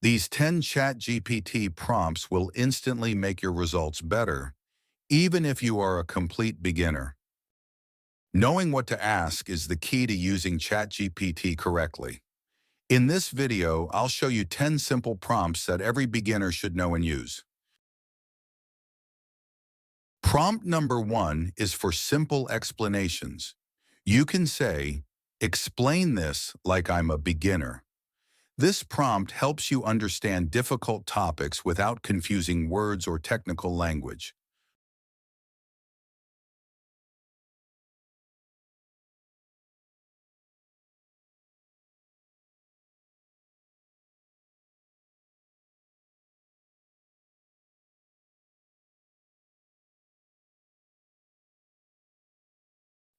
These 10 ChatGPT prompts will instantly make your results better, even if you are a complete beginner. Knowing what to ask is the key to using ChatGPT correctly. In this video, I'll show you 10 simple prompts that every beginner should know and use. Prompt number 1 is for simple explanations. You can say, "Explain this like I'm a beginner." This prompt helps you understand difficult topics without confusing words or technical language.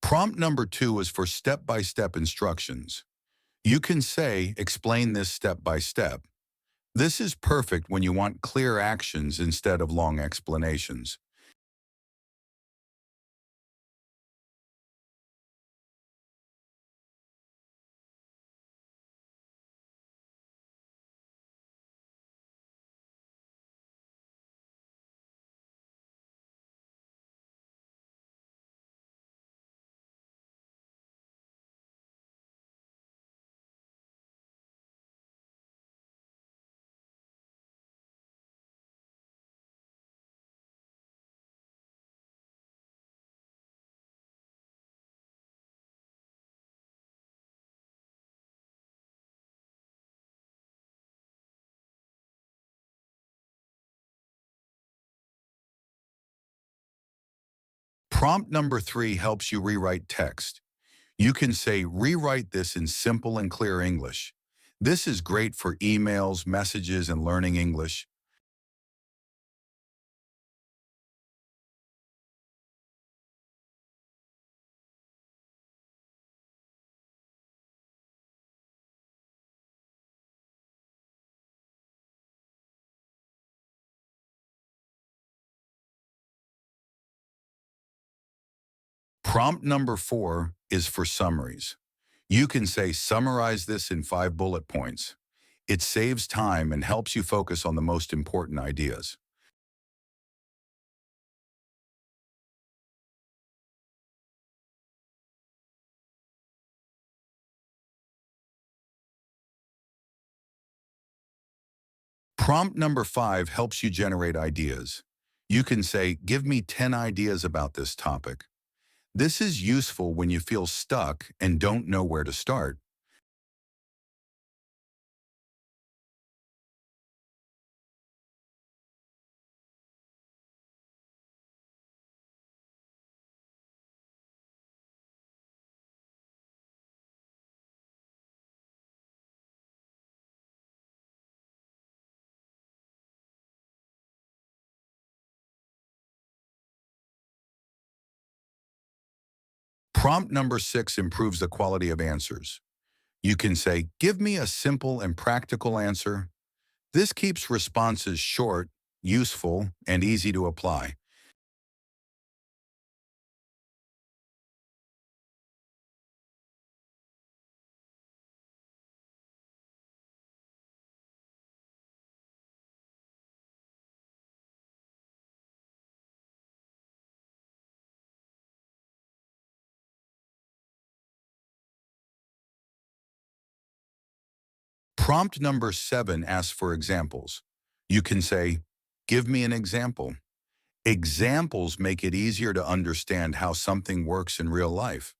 Prompt number 2 is for step-by-step instructions. You can say, "Explain this step by step." This is perfect when you want clear actions instead of long explanations. Prompt number 3 helps you rewrite text. You can say, "Rewrite this in simple and clear English." This is great for emails, messages, and learning English. Prompt number 4 is for summaries. You can say, "Summarize this in 5 bullet points." It saves time and helps you focus on the most important ideas. Prompt number 5 helps you generate ideas. You can say, "Give me 10 ideas about this topic." This is useful when you feel stuck and don't know where to start. Prompt number 6 improves the quality of answers. You can say, "Give me a simple and practical answer." This keeps responses short, useful, and easy to apply. Prompt number 7 asks for examples. You can say, "Give me an example." Examples make it easier to understand how something works in real life.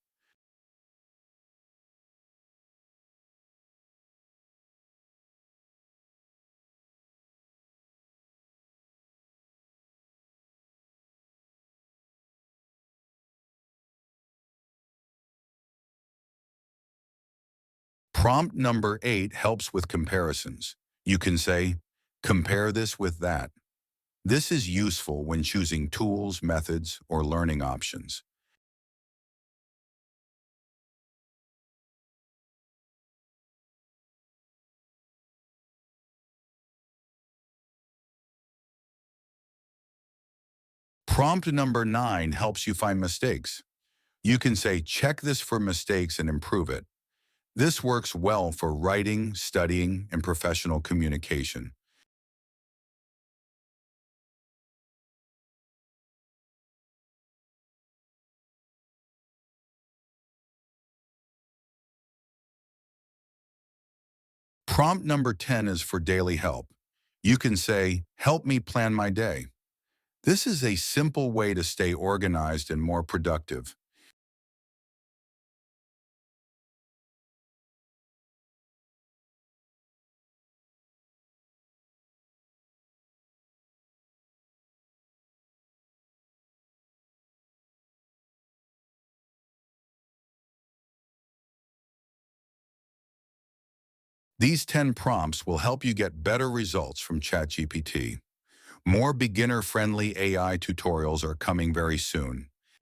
Prompt number 8 helps with comparisons. You can say, "Compare this with that." This is useful when choosing tools, methods, or learning options. Prompt number 9 helps you find mistakes. You can say, "Check this for mistakes and improve it." This works well for writing, studying, and professional communication. Prompt number 10 is for daily help. You can say, "Help me plan my day." This is a simple way to stay organized and more productive. These 10 prompts will help you get better results from ChatGPT. More beginner-friendly AI tutorials are coming very soon.